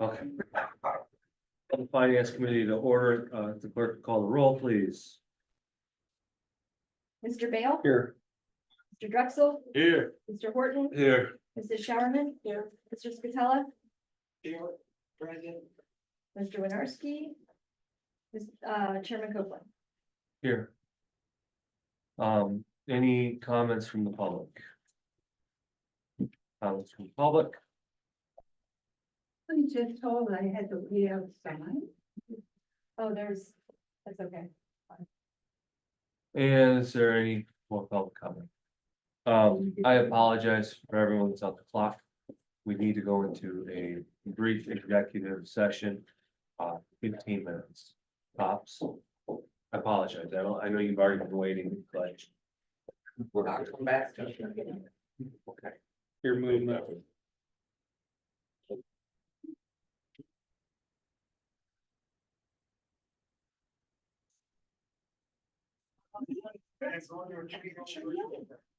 Okay. The finance committee to order, the clerk call the roll, please. Mr. Bale, Here. Mr. Drexel, Here. Mr. Horton, Here. Mrs. Showerman. Here. Mr. Scatella, Here, present. Mr. Winarski. Chairman Copeland. Here. Any comments from the public? Comments from the public? I just told I had to wait outside. Oh, that's okay. And is there any more public comment? I apologize for everyone that's on the clock. We need to go into a brief executive session, 15 minutes tops. I apologize. I know you've already been waiting, but. I'll come back. Okay. Your movement.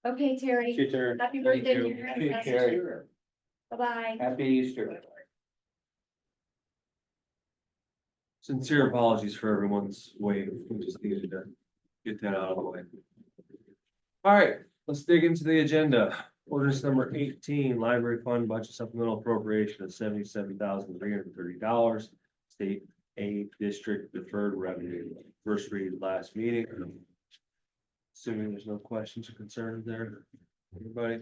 Okay, Terry, Peter. happy birthday. to you. your Hey, ancestors. Terry. Bye-bye. Happy Easter. Sincere apologies for everyone's wait. We just needed to get that out of the way. All right, let's dig into the agenda. Ordinance number 18, library fund budget supplemental appropriation of $77,330. State aid district deferred revenue. First read last meeting. Assuming there's no questions or concerns there. Anybody?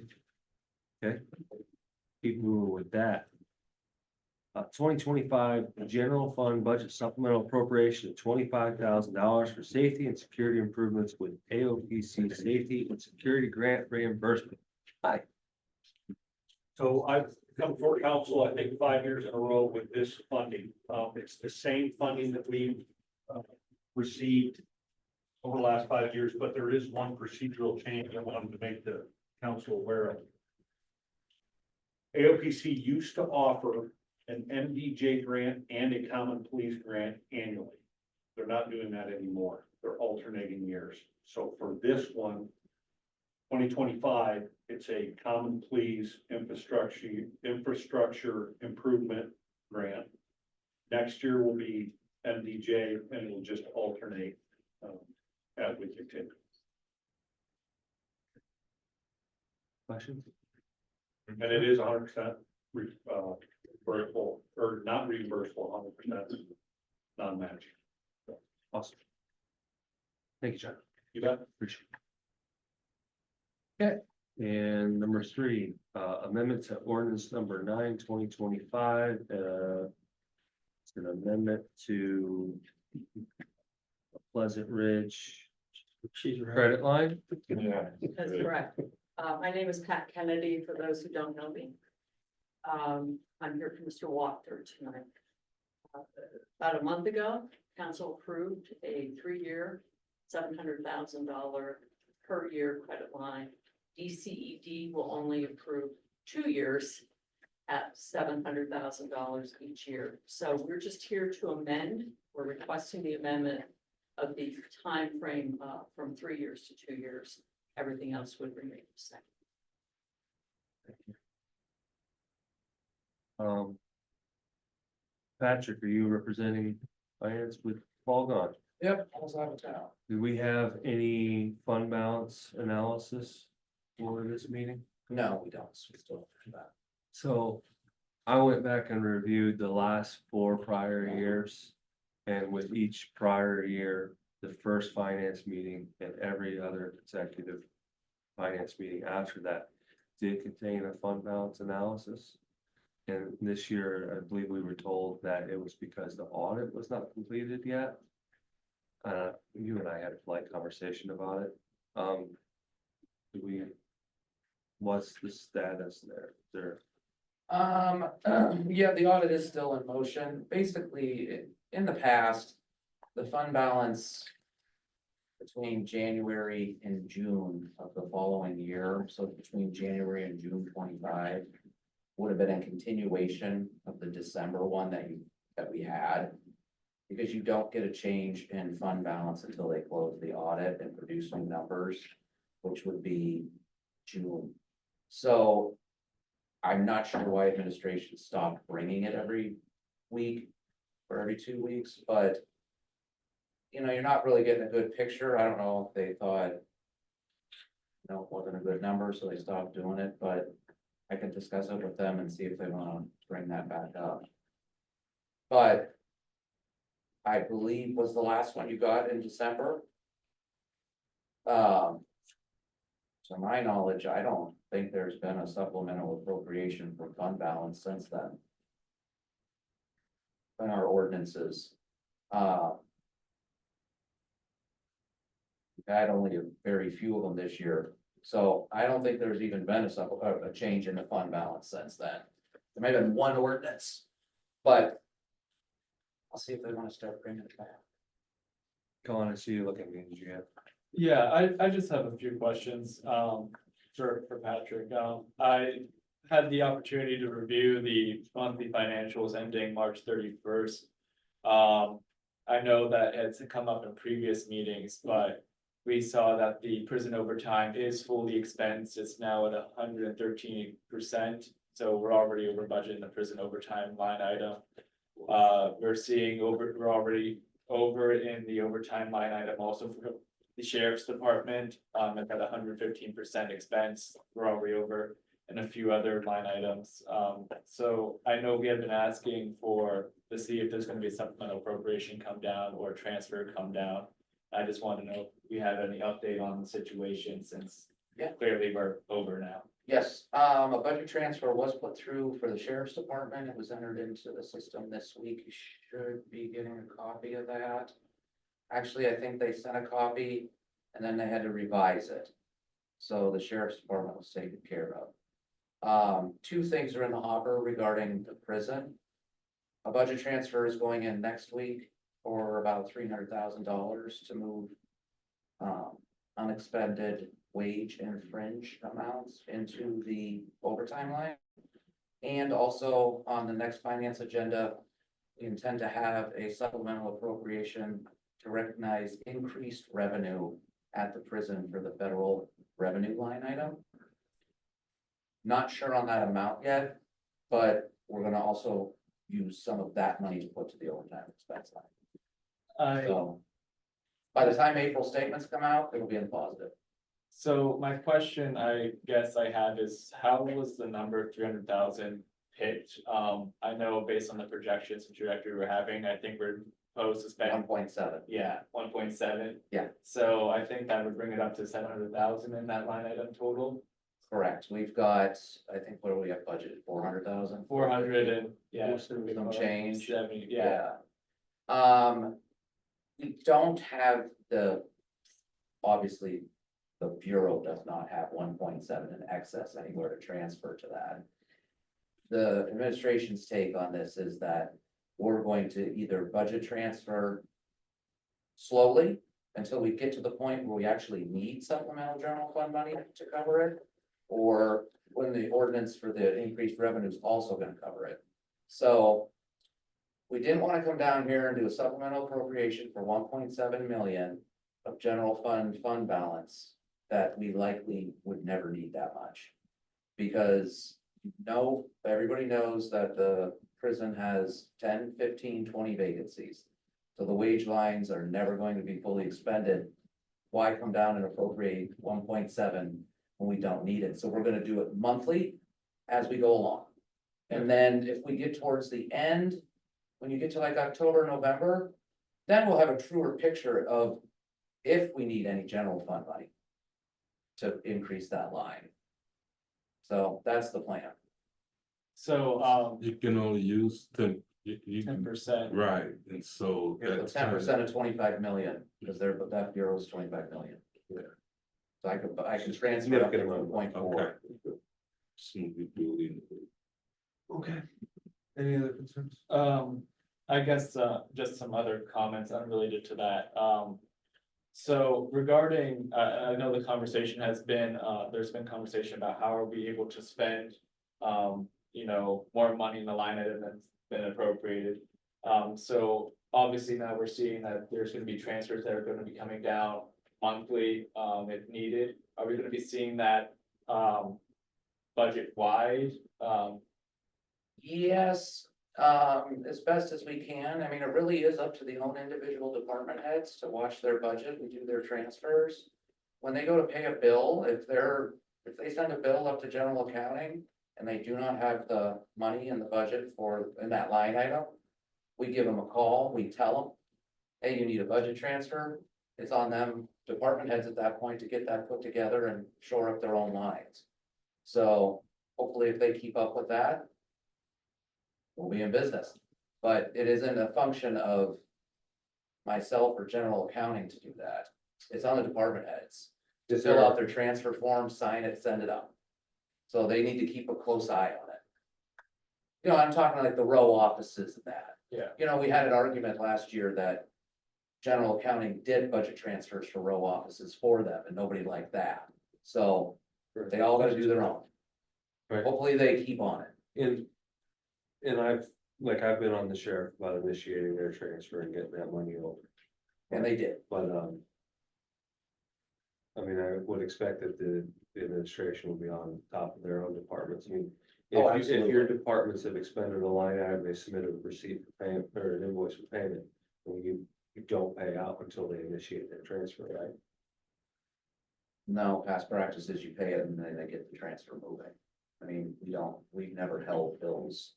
Okay. Keep moving with that. 2025 general fund budget supplemental appropriation of $25,000 for safety and security improvements with AOPC safety and security grant reimbursement. Hi. So I've come before council, I think 5 years in a row with this funding. It's the same funding that we've received over the last 5 years, but there is one procedural change I wanted to make the council aware of. AOPC used to offer an MDJ grant and a common police grant annually. They're not doing that anymore. They're alternating years. So for this one, 2025, it's a common pleas infrastructure improvement grant. Next year will be MDJ and it'll just alternate as we continue. Questions? And it is 100% reimbursable or not reimbursable, 100% non-matching. Awesome. Thank you, John. You bet. Appreciate it. Okay, and number 3, amendment to ordinance number 9, 2025. It's an amendment to Pleasant Ridge credit line. That's correct. My name is Pat Kennedy, for those who don't know me. I'm here for Mr. Walker tonight. About a month ago, council approved a 3-year, $700,000 per year credit line. DCED will only approve 2 years at $700,000 each year. So we're just here to amend. We're requesting the amendment of the time frame from 3 years to 2 years. Everything else would remain the same. Patrick, are you representing finance with Paul Gone? Yep, I was out of town. Do we have any fund balance analysis for this meeting? No, we don't. We still have that. So I went back and reviewed the last 4 prior years. And with each prior year, the first finance meeting and every other consecutive finance meeting after that did contain a fund balance analysis. And this year, I believe we were told that it was because the audit was not completed yet. You and I had a polite conversation about it. What's the status there? Yeah, the audit is still in motion. Basically, in the past, the fund balance between January and June of the following year, so between January and June 25, would have been a continuation of the December one that we had. Because you don't get a change in fund balance until they close the audit and produce new numbers, which would be June. So I'm not sure why administration stopped bringing it every week or every 2 weeks, but. You know, you're not really getting a good picture. I don't know if they thought. It wasn't a good number, so they stopped doing it, but I can discuss it with them and see if they wanna bring that back up. But. I believe was the last one you got in December. To my knowledge, I don't think there's been a supplemental appropriation for fund balance since then. In our ordinances. We've had only a very few of them this year, so I don't think there's even been a change in the fund balance since then. There may have been one ordinance, but. I'll see if they wanna start bringing it back. Colin, I see you looking at me, did you have? Yeah, I just have a few questions, for Patrick. I had the opportunity to review the monthly financials ending March 31st. I know that it's come up in previous meetings, but we saw that the prison overtime is fully expensed. It's now at 113%. So we're already over budget in the prison overtime line item. We're already over in the overtime line item also for the sheriff's department, at that 115% expense. We're already over in a few other line items. So I know we have been asking to see if there's gonna be a supplemental appropriation come down or a transfer come down. I just want to know if we have any update on the situation since Yeah. clearly we're over now. Yes, a budget transfer was put through for the sheriff's department. It was entered into the system this week. You should be getting a copy of that. Actually, I think they sent a copy and then they had to revise it. So the sheriff's department was taken care of. Two things are in the hopper regarding the prison. A budget transfer is going in next week for about $300,000 to move unexpended wage and fringe amounts into the overtime line. And also on the next finance agenda, we intend to have a supplemental appropriation to recognize increased revenue at the prison for the federal revenue line item. Not sure on that amount yet, but we're gonna also use some of that money to put to the overtime expense line. So by the time April statements come out, it'll be in the positive. So my question, I guess I have is, how was the number 300,000 picked? I know based on the projections and trajectory we're having, I think we're supposed to spend, 1.7. yeah, 1.7. Yeah. So I think that would bring it up to 700,000 in that line item total. Correct. We've got, I think, what do we have budgeted? 400,000? 400 and, yeah. Some change. 70, yeah. We don't have obviously, the Bureau does not have 1.7 in excess anywhere to transfer to that. The administration's take on this is that we're going to either budget transfer slowly until we get to the point where we actually need supplemental general fund money to cover it, or when the ordinance for the increased revenue is also gonna cover it. So we didn't want to come down here and do a supplemental appropriation for 1.7 million of general fund balance that we likely would never need that much. Because everybody knows that the prison has 10, 15, 20 vacancies. So the wage lines are never going to be fully expended. Why come down and appropriate 1.7 when we don't need it? So we're gonna do it monthly as we go along. And then if we get towards the end, when you get to like October, November, then we'll have a truer picture of if we need any general fund money to increase that line. So that's the plan. So, You can only use you can, 10%. right, and so. that's 10% of 25 million, because that bureau is 25 million. Yeah. So I can transfer up to 1.4. Okay. Smoothly building. Okay. Any other concerns? I guess, just some other comments unrelated to that. So regarding, I know the conversation has been, there's been conversation about how are we able to spend, more money in the line item that's been appropriated. So obviously now we're seeing that there's gonna be transfers that are gonna be coming down monthly, if needed. Are we gonna be seeing that, budget wide? Yes, As best as we can. I mean, it really is up to the own individual department heads to watch their budget and do their transfers. When they go to pay a bill, if they send a bill up to general accounting and they do not have the money in the budget in that line item, we give them a call, we tell them, hey, you need a budget transfer. It's on them, department heads at that point, to get that put together and shore up their own lines. So hopefully if they keep up with that, we'll be in business. But it isn't a function of myself or general accounting to do that. It's on the department heads. Is Fill there, out their transfer form, sign it, send it up. So they need to keep a close eye on it. You know, I'm talking like the row offices and that. Yeah. You know, we had an argument last year that general accounting did budget transfers for row offices for them and nobody liked that. So they all gotta do their own. Right. Hopefully they keep on it. and I've been on the sheriff about initiating their transfer and getting that money over, And they did. but, I mean, I would expect that the administration will be on top of their own departments. I mean, Oh, if your absolutely. departments have expended a line item, they submitted a receipt for payment or an invoice for payment. And you don't pay out until they initiate their transfer, right? No, past practice is you pay it and then they get the transfer moving. I mean, we've never held bills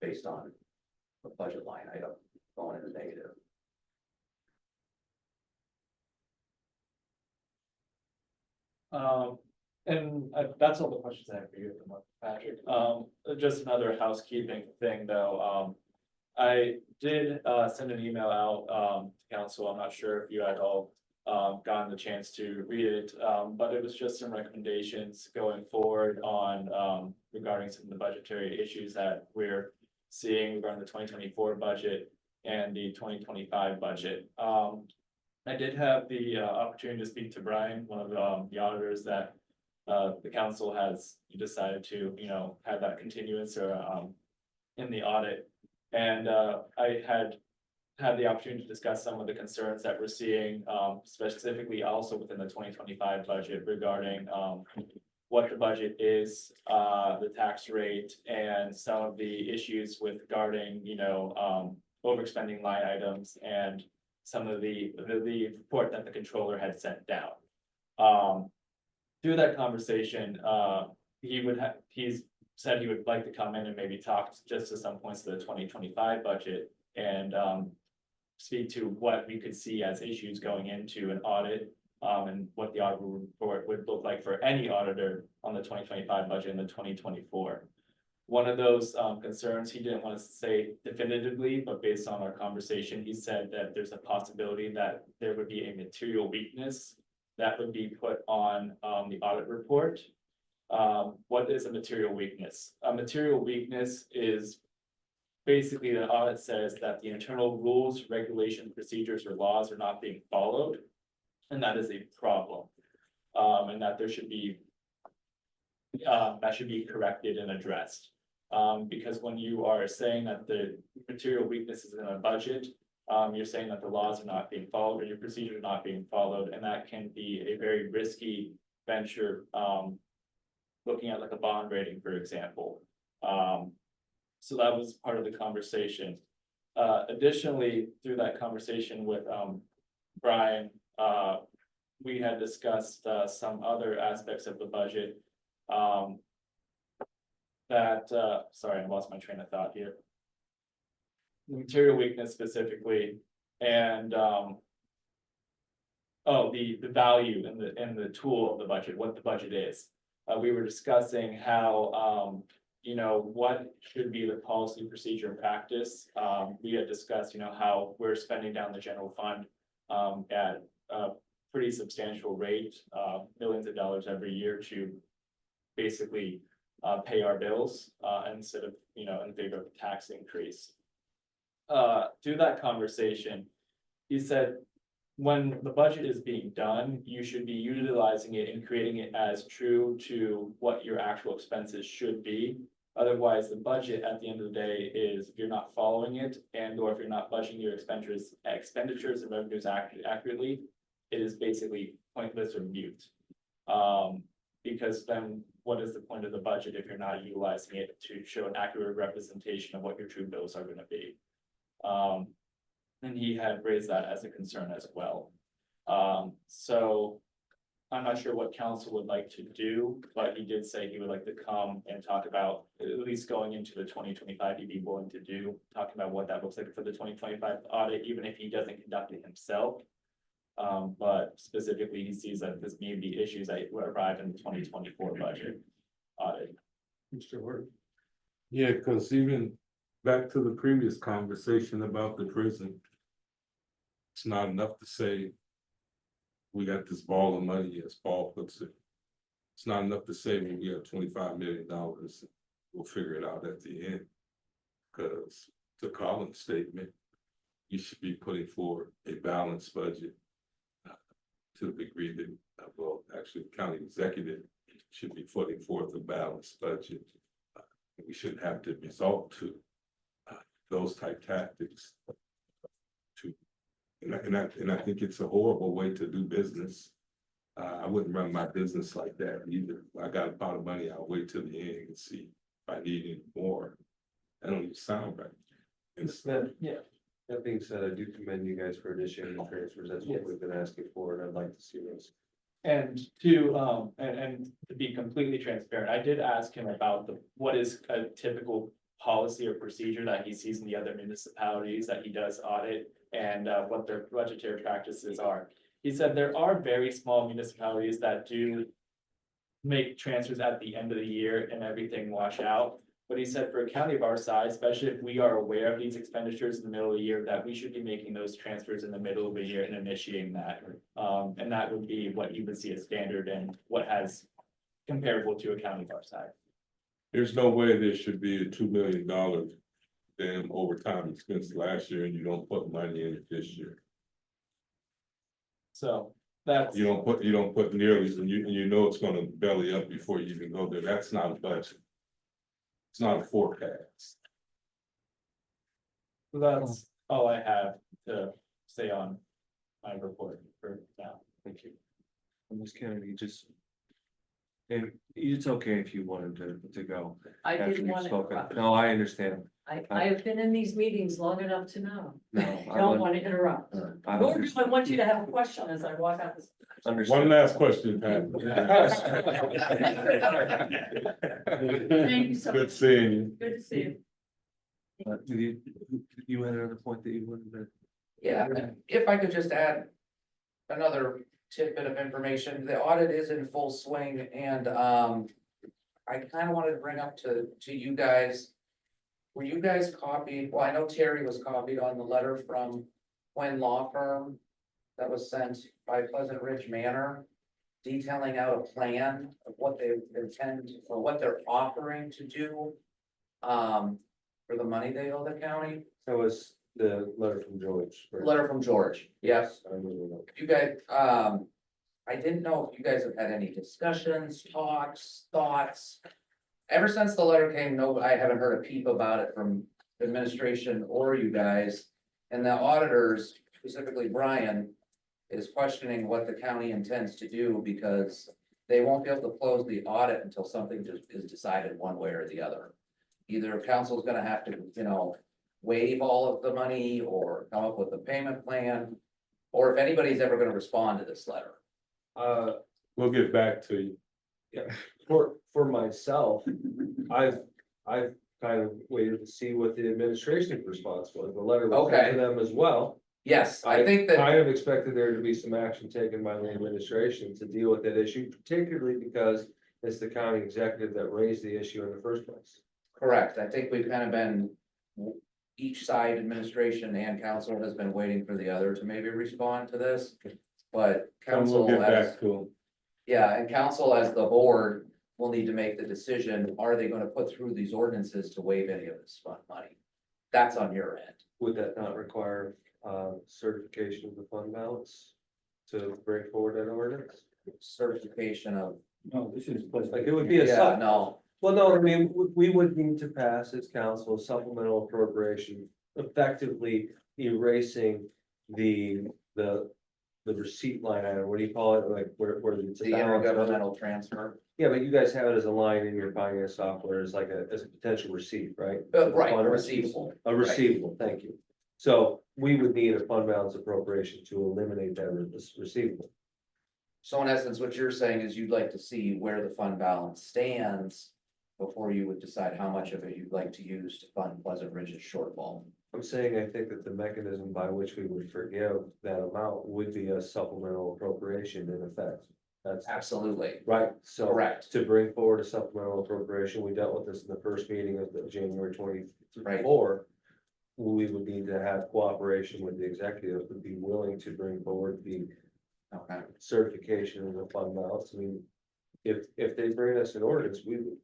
based on a budget line item going in the negative. And that's all the questions I have for you at the moment, Patrick. Just another housekeeping thing, though. I did send an email out to council. I'm not sure if you had all gotten the chance to read it, but it was just some recommendations going forward on regarding some of the budgetary issues that we're seeing regarding the 2024 budget and the 2025 budget. I did have the opportunity to speak to Brian, one of the auditors that the council has decided to, you know, have that continuance or in the audit. And I had the opportunity to discuss some of the concerns that we're seeing, specifically also within the 2025 budget regarding what the budget is, the tax rate, and some of the issues with regarding, you know, overspending line items and some of the report that the controller had sent down. Through that conversation, he's said he would like to come in and maybe talk just to some points of the 2025 budget and speak to what we could see as issues going into an audit, and what the audit report would look like for any auditor on the 2025 budget and the 2024. One of those concerns, he didn't want to say definitively, but based on our conversation, he said that there's a possibility that there would be a material weakness that would be put on the audit report. What is a material weakness? A material weakness is basically the audit says that the internal rules, regulations, procedures, or laws are not being followed. And that is a problem. And that there should be that should be corrected and addressed. Because when you are saying that the material weakness is in a budget, you're saying that the laws are not being followed or your procedures are not being followed, and that can be a very risky venture. Looking at like a bond rating, for example. So that was part of the conversation. Additionally, through that conversation with Brian, we had discussed some other aspects of the budget. Sorry, I lost my train of thought here. The material weakness specifically, and the value and the tool of the budget, what the budget is. We were discussing how you know, what should be the policy, procedure, and practice. We had discussed, you know, how we're spending down the general fund at a pretty substantial rate, millions of dollars every year to basically pay our bills instead of, you know, in favor of a tax increase. Through that conversation, he said, when the budget is being done, you should be utilizing it and creating it as true to what your actual expenses should be. Otherwise, the budget at the end of the day is if you're not following it and or if you're not budgeting your expenditures and revenues accurately, it is basically pointless or mute. Because then what is the point of the budget if you're not utilizing it to show an accurate representation of what your true bills are gonna be? And he had raised that as a concern as well. So I'm not sure what council would like to do, but he did say he would like to come and talk about, at least going into the 2025, he'd be willing to do, talking about what that looks like for the 2025 audit, even if he doesn't conduct it himself. But specifically, he sees that this may be issues that will arrive in the 2024 budget audit. Mr. Word. Yeah, cause even back to the previous conversation about the prison. It's not enough to say. We got this ball of money, as Paul puts it. It's not enough to say, well, we have $25 million, we'll figure it out at the end. Cause to Colin's statement, you should be putting forward a balanced budget. To the degree that, well, actually, the county executive should be putting forth a balanced budget. We shouldn't have to resort to those type tactics. And I think it's a horrible way to do business. I wouldn't run my business like that either. I got a pot of money, I'll wait till the end and see if I need any more. That don't even sound right. Smith, yeah. That being said, I do commend you guys for initiating the transfers. That's what we've been asking for, and I'd like to see those. And and to be completely transparent, I did ask him about what is a typical policy or procedure that he sees in the other municipalities that he does audit and what their budgetary practices are. He said there are very small municipalities that do make transfers at the end of the year and everything wash out. But he said for a county of our size, especially if we are aware of these expenditures in the middle of the year, that we should be making those transfers in the middle of the year and initiating that. And that would be what you would see as standard and what has comparable to a county of our size. There's no way there should be a $2 million damn overtime expense last year and you don't put money in it this year. So that's, You don't put nearly, and you know it's gonna belly up before you even go there. That's not a budget. It's not a forecast. that's all I have to say on my report for now. Thank you. And Ms. Kennedy, just. And it's okay if you wanted to go. I after didn't you've want spoken. to, No, I understand. I have been in these meetings long enough to know. No, I don't want to interrupt. I Nor do I want you to have a question as I walk out this. understand. One last question, Pat. Thank you so Good much. seeing you. Good to see you. Did you had another point that you wanted to? Yeah, and if I could just add another tidbit of information, the audit is in full swing and, I kind of wanted to bring up to you guys. Were you guys copied? Well, I know Terry was copied on the letter from Quinn Law Firm that was sent by Pleasant Ridge Manor, detailing out a plan of what they intend or what they're offering to do for the money they owe the county. That was the letter from George. correct? Letter from George, yes. I remember that. You guys, I didn't know if you guys have had any discussions, talks, thoughts. Ever since the letter came, no, I haven't heard a peep about it from administration or you guys. And the auditors, specifically Brian, is questioning what the county intends to do because they won't be able to close the audit until something just is decided one way or the other. Either council's gonna have to, waive all of the money or come up with a payment plan. Or if anybody's ever gonna respond to this letter. We'll get back to you. For myself, I've kind of waited to see what the administration's response was. The letter was sent Okay. to them as well. Yes, I think that, Kind of expected there to be some action taken by the administration to deal with that issue, particularly because it's the county executive that raised the issue in the first place. correct, I think we've kind of been. Each side, administration and council has been waiting for the other to maybe respond to this, but And we'll council get as, back to them. yeah, and council as the board. Will need to make the decision, are they gonna put through these ordinances to waive any of this fund money? That's on your end. Would that not require certification of the fund balance to bring forward that ordinance? Certification of, No, this is. Like it would be a yeah, sub. no, Well, no, I mean, we would need to pass as council a supplemental appropriation, effectively erasing the receipt line item, what do you call it, like where it's. a the balance. intergovernmental transfer. Yeah, but you guys have it as a line in your finance software as like as a potential receipt, right? Right, a Fund receivable. A receivable, thank you. So we would need a fund balance appropriation to eliminate that receivable. So in essence, what you're saying is you'd like to see where the fund balance stands before you would decide how much of it you'd like to use to fund Pleasant Ridge's shortfall. I'm saying I think that the mechanism by which we would forgive that amount would be a supplemental appropriation in effect. That's Absolutely, right, so. correct, To bring forward a supplemental appropriation, we dealt with this in the first meeting of the January Right. 24. We would need to have cooperation with the executive to be willing to bring forward the okay, certification of the fund balance. I mean, if they bring us an ordinance, we would.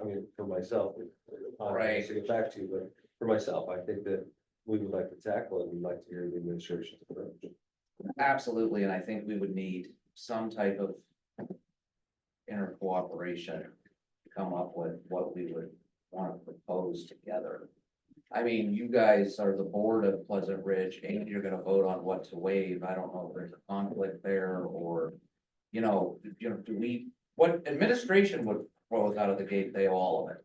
I mean, for myself, Right. to get back to you, but for myself, I think that we would like to tackle it. We'd like to hear the administration's approach. absolutely, and I think we would need some type of inter cooperation to come up with what we would want to propose together. I mean, you guys are the board of Pleasant Ridge, and you're gonna vote on what to waive. I don't know if there's a conflict there, or, do we, what administration would throw us out of the gate, they all of it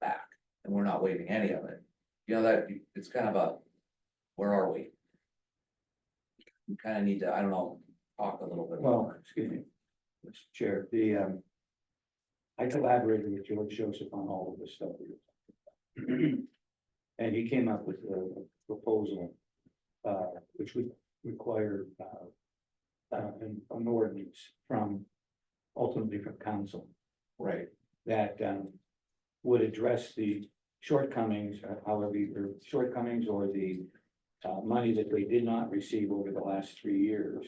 back, and we're not waiving any of it. That, it's kind of a, where are we? We kind of need to, I don't know, talk a little bit Well, more. excuse me, Mr. Chair, I collaborated with George Joseph on all of this stuff. And he came up with a proposal, which would require, an ordinance ultimately from council Right, that, would address the shortcomings, however, either shortcomings or the, money that they did not receive over the last 3 years.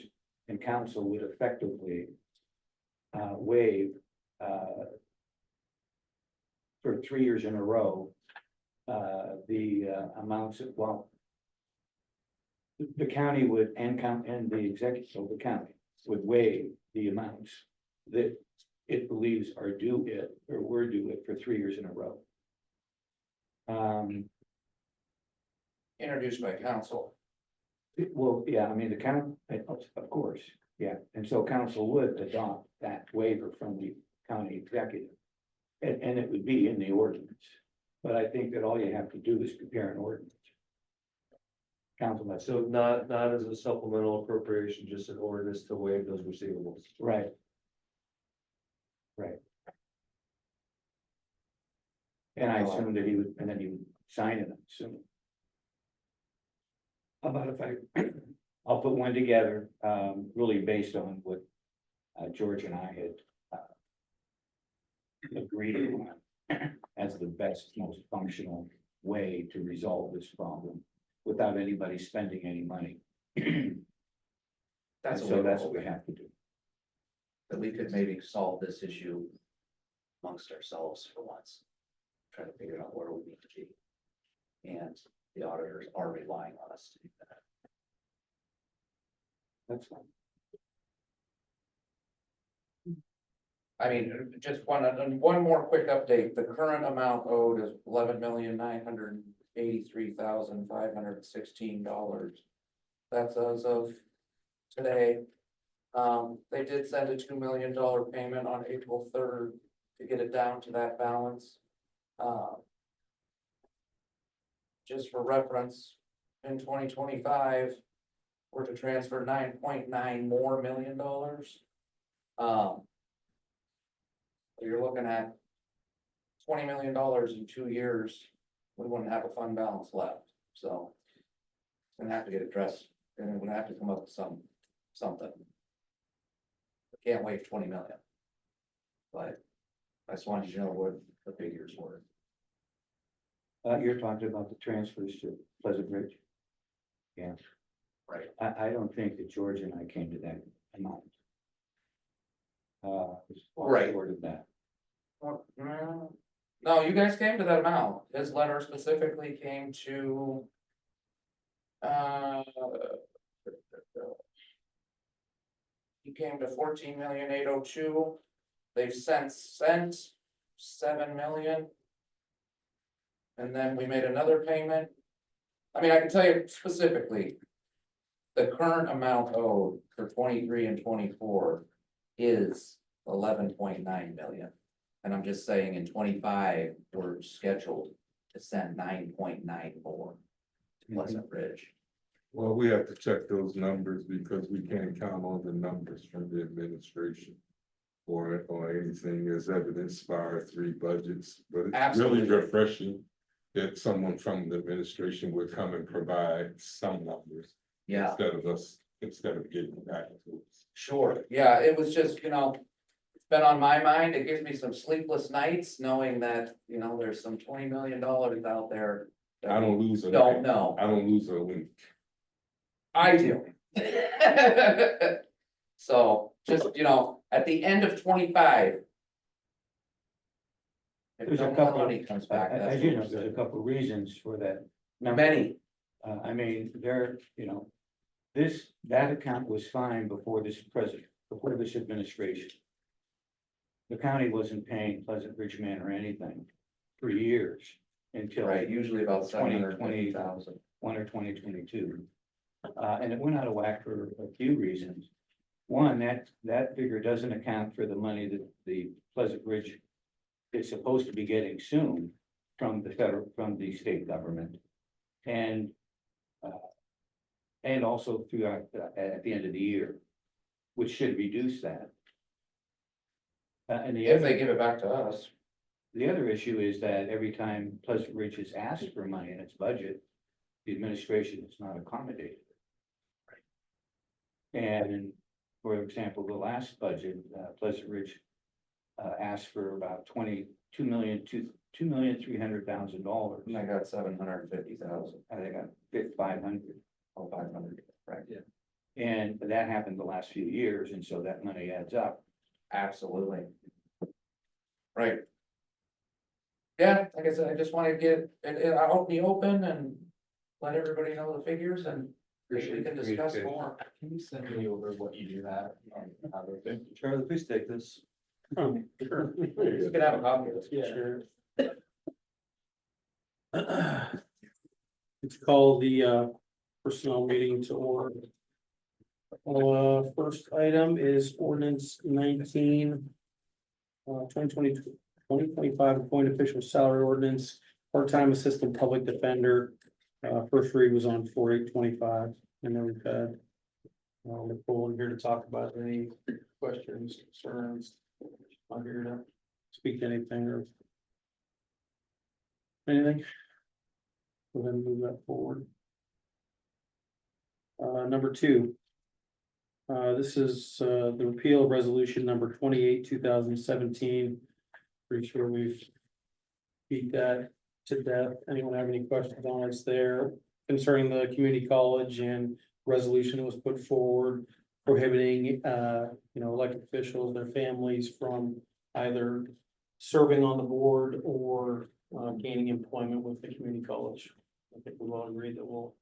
And council would effectively, waive, for 3 years in a row, the amounts of, well, the county would, and the executive of the county would waive the amounts that it believes are due it, or were due it for 3 years in a row. introduced by council. Well, yeah, I mean, the count, of course, yeah, and so council would adopt that waiver from the county executive. And it would be in the ordinance, but I think that all you have to do is compare an ordinance. Council, that's So not as a supplemental appropriation, just an ordinance to waive those receivables. right. Right. And I assumed that he would, and then he would sign it, I'm assuming. How about if I'll put one together, really based on what George and I had agreed on as the best, most functional way to resolve this problem without anybody spending any money. That's So that's what what we have to do. that we could maybe solve this issue amongst ourselves for once. Try to figure out where we need to be. And the auditors are relying on us to do that. That's fine. I mean, just one more quick update. The current amount owed is $11,983,516. That's as of today. They did send a $2 million payment on April 3rd to get it down to that balance. Just for reference, in 2025, we're to transfer $9.9 more million. You're looking at $20 million in 2 years, we wouldn't have a fund balance left, so. It's gonna have to get addressed, and we're gonna have to come up with something. We can't wait 20 million. But I just wanted you to know what the figures were. You're talking about the transfers to Pleasant Ridge? Yeah. Right. I don't think that George and I came to that amount. It's far Right. short of that. No, you guys came to that amount. His letter specifically came to. He came to 14,802,000. They've since sent 7 million. And then we made another payment. I mean, I can tell you specifically. The current amount owed for 23 and 24 is 11.9 million. And I'm just saying in 25, we're scheduled to send 9.94 to Pleasant Ridge. Well, we have to check those numbers because we can't count on the numbers from the administration. Or anything as evidenced by our 3 budgets, but it's really Absolutely. refreshing. That someone from the administration would come and provide some numbers. Yeah, Instead of getting back to us. sure. Yeah, it was just, it's been on my mind. It gives me some sleepless nights knowing that, there's some $20 million out there. that I don't we lose a. Don't know. I don't lose a week. I do. So just, at the end of 25. If There's a no couple- money comes back, that's As you know, what there's a couple of reasons for that. many, I mean, that account was fine before this administration. The county wasn't paying Pleasant Ridge Manor anything for years until. right, usually about 2020, 750,000. 1 or 2022. And it went out of whack for a few reasons. One, that figure doesn't account for the money that the Pleasant Ridge is supposed to be getting soon from the state government. And also throughout, at the end of the year, which should reduce that. And If they give it back to us, the other issue is that every time Pleasant Ridge is asked for money in its budget, the administration is not accommodated. And for example, the last budget, Pleasant Ridge asked for about $2,300,000. and I got 750,000, And they got 500. oh, 500, right, And that happened the last few years, and so that money adds up. absolutely. Right. Yeah, like I said, I just want to get it out in the open and let everybody know the figures and we can discuss more. Can you send me over what you do that? Charlie, please take this. You can have a copy of this. Sure. Let's call the personnel meeting to order. First item is ordinance 19. 2025 appointed official salary ordinance, part-time assistant public defender. First read was on 4/8/25, and then we've had. Nicole here to talk about any questions, concerns. I'm here to speak to anything or. Anything? Go ahead and move that forward. Number 2. This is, the repeal of resolution number 28, 2017. Pretty sure we've beat that to death. Anyone have any questions on it's there concerning the community college and resolution that was put forward prohibiting, elected officials, their families from either serving on the board or gaining employment with the community college. I think we've all agreed that we'll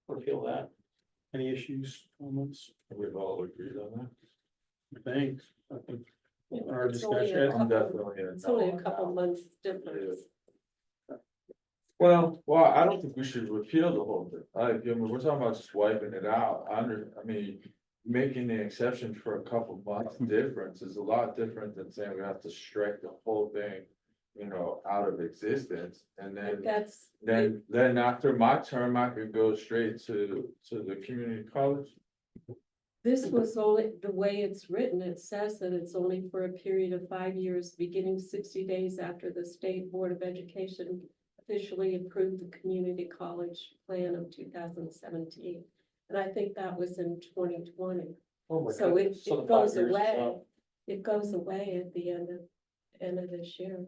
repeal that. Any issues, comments? We've all agreed on Thanks. I think our It's only a discussion. couple- definitely. It's only a couple months difference. Well, I don't think we should repeal the whole thing. I mean, we're talking about just wiping it out. Making the exception for a couple months difference is a lot different than saying we have to strike the whole thing. Out of existence, and That's. then after my term, I could go straight to the community college. This was only, the way it's written, it says that it's only for a period of 5 years, beginning 60 days after the State Board of Education officially approved the community college plan of 2017. And I think that was in 2020. Oh my So goodness. it So the goes 5 years is away. up. It goes away at the end of this year.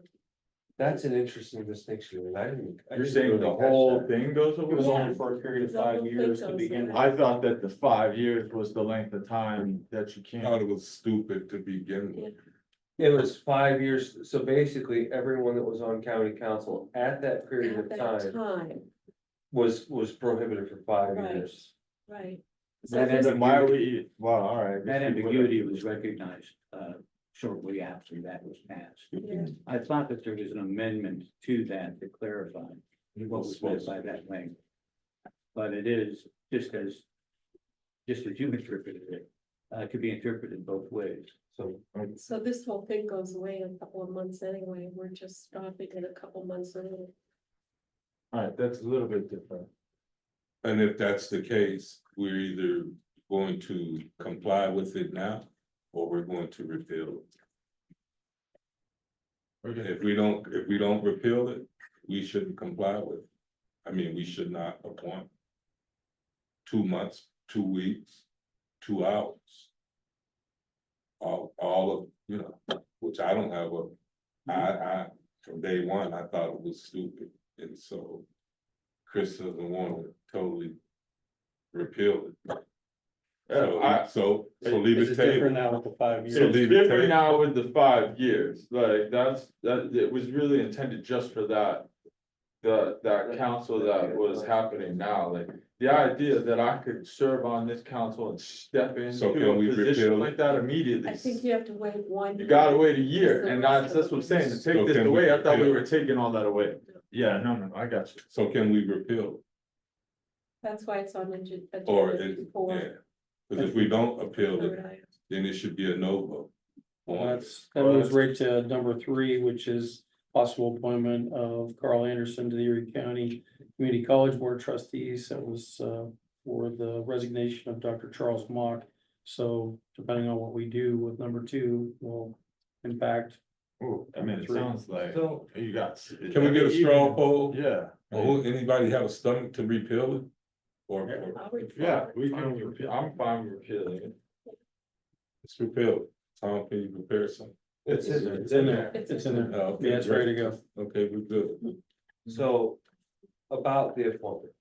That's an interesting distinction, and I didn't. You're saying the whole thing goes It was away? only for a period of The whole 5 years to thing goes begin with. away. I thought that the 5 years was the length of time that you I thought can't. it was stupid to begin with. It was 5 years, so basically, everyone that was on county council at that period At of that time time, was prohibited for 5 Right. years. right. So That this- Then why are we, well, all right. That ambiguity was recognized shortly after that was passed. Yeah. I thought that there was an amendment to that to clarify what was meant by that language. But it is just as you interpreted it, could be interpreted both ways, so. So this whole thing goes away in a couple of months anyway, we're just stopping it a couple months early. Alright, that's a little bit different. And if that's the case, we're either going to comply with it now, or we're going to repeal it. Okay, If we don't repeal it, we shouldn't comply with it. I mean, we should not appoint 2 months, 2 weeks, 2 hours. All of, you know, which I don't have I, from day one, I thought it was stupid, and so Chris doesn't want to totally repeal it. Yeah, So leave This it is different table. now with the 5 years. So it's leave it different take- now with the 5 years, like, it was really intended just for that. That council that was happening now, like, the idea that I could serve on this council and step So into can we a position repeal like it? that immediately. I think you have to wait 1 year. You gotta wait a year, Because the and rest that's of what I'm it saying, to is- take So this can we away, I thought we repeal? were taking all that away. Yeah, no, I got you. So can we repeal That's why it's on the it, or agenda it, for yeah, because if we don't appeal third it, item. then it should be a no vote. on it. That moves right to number 3, which is possible appointment of Carl Anderson to the Erie County Community College Board of Trustees. That was for the resignation of Dr. Charles Mock. So depending on what we do with number 2 will impact. Ooh, I mean, it Three. sounds like So- you got. Can we get a straw poll? Yeah. Or anybody have a stomach to repeal it? Or I'll read Yeah, forward. we can repeal, I'm fine with repealing it. let's repeal it. Tom, can you prepare something? It's in there. It's in there. Oh, okay, Yeah, it's ready to great. go. Okay, we're good. So, about the appointment.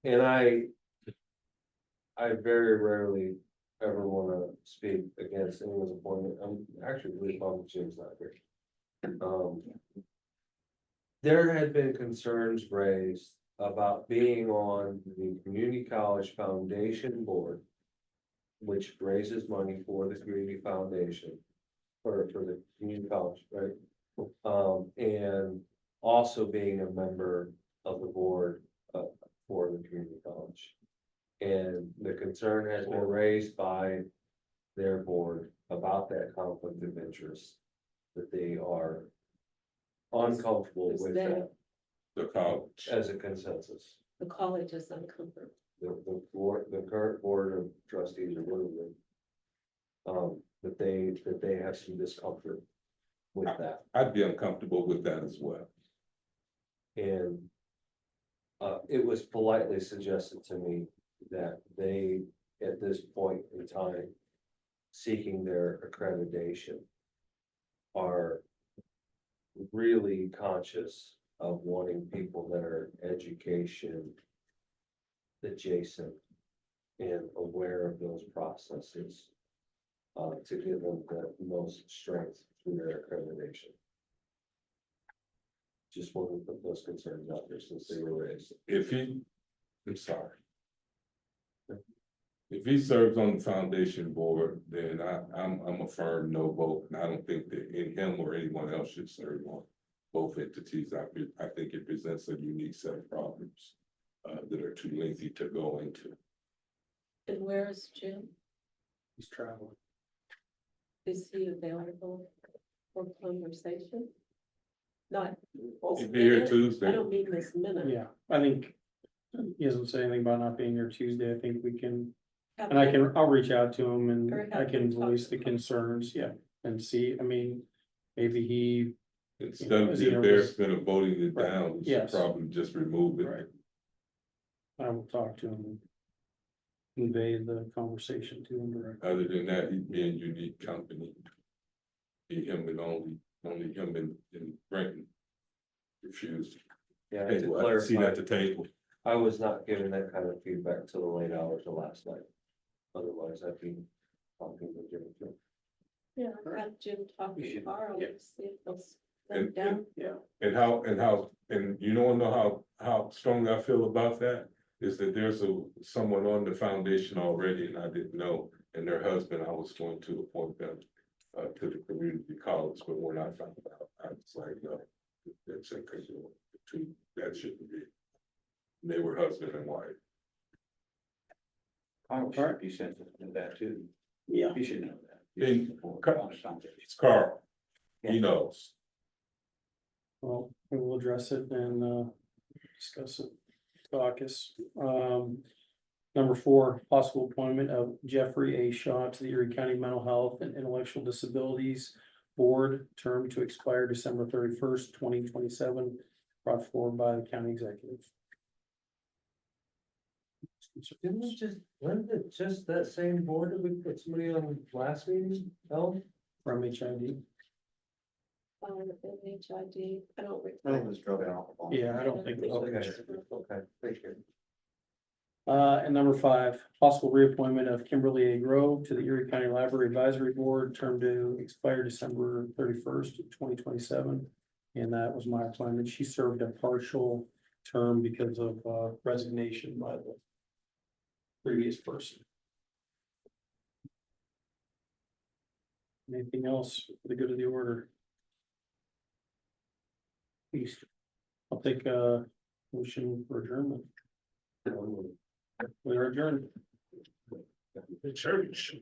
And I very rarely ever wanna speak against anyone's appointment, I'm actually really bummed Jim's not here. There had been concerns raised about being on the Community College Foundation Board, which raises money for the community foundation, for the community college, right? And also being a member of the board, for the community college. And the concern has been raised by their board about that conflict of interest, that they are uncomfortable Is with that- that The college. as a consensus. The college is uncomfortable. The board, the current board of trustees or whatever. That they have some discomfort with that. I'd be uncomfortable with that as well. And it was politely suggested to me that they, at this point in time, seeking their accreditation, are really conscious of wanting people that are education adjacent and aware of those processes, to give them the most strength through their accreditation. Just wanted to put those concerns out there since they were raised. I'm sorry. If he serves on the foundation board, then I'm a firm no vote, and I don't think that him or anyone else should serve on both entities. I think it presents a unique set of problems that are too lengthy to go into. And where is Jim? He's traveling. Is he available for conversation? Not. this He'll be here minute. Tuesday. I don't mean this minute. Yeah, I think he doesn't say anything about not being here Tuesday. I think we can, Have and him- I'll reach out to him and Or I have can him talk voice to the him. concerns, yeah, and see, I mean, maybe he, Instead of Is the he nervous? embarrassment of voting it Right. down, we should Yes. probably just remove it. Right. I will talk to him. And convey the conversation to him directly. Other than that, he'd be in unique company. Be him and only him and Brenton refused. Yeah, Hey, to well, I see clarify, at the table. I was not given that kind of feedback till the late hours of last night. Otherwise, I'd be talking with Jim too. Yeah, have Jim talk We to should- Carl yeah. and see if they'll sit And- down. Yeah. And you don't know how strong I feel about that, is that there's someone on the foundation already, and I didn't know, and their husband, I was going to appoint them to the community college, but when I found out, I was like, no, that's incongruent, that shouldn't be. And they were husband and wife. Congress should be sensitive to that too. Yeah. You should know that. And it's Carl, he knows. Well, we will address it and discuss it. Caucus. Number 4, possible appointment of Jeffrey A. Shaw to the Erie County Mental Health and Intellectual Disabilities Board, term to expire December 31st, 2027, brought forward by the county executive. Wasn't it just that same board that we put somebody on last meeting, Ellen? From HID. NHID, I don't I think recall. it was drug and alcohol. Yeah, I don't think. Okay, thank you. And number 5, possible reappointment of Kimberly A. Grove to the Erie County Library Advisory Board, term to expire December 31st, 2027. And that was my appointment. She served a partial term because of resignation by the previous person. Anything else for the good of the order? Please. I'll take a motion for adjournment. We are adjourned. The church.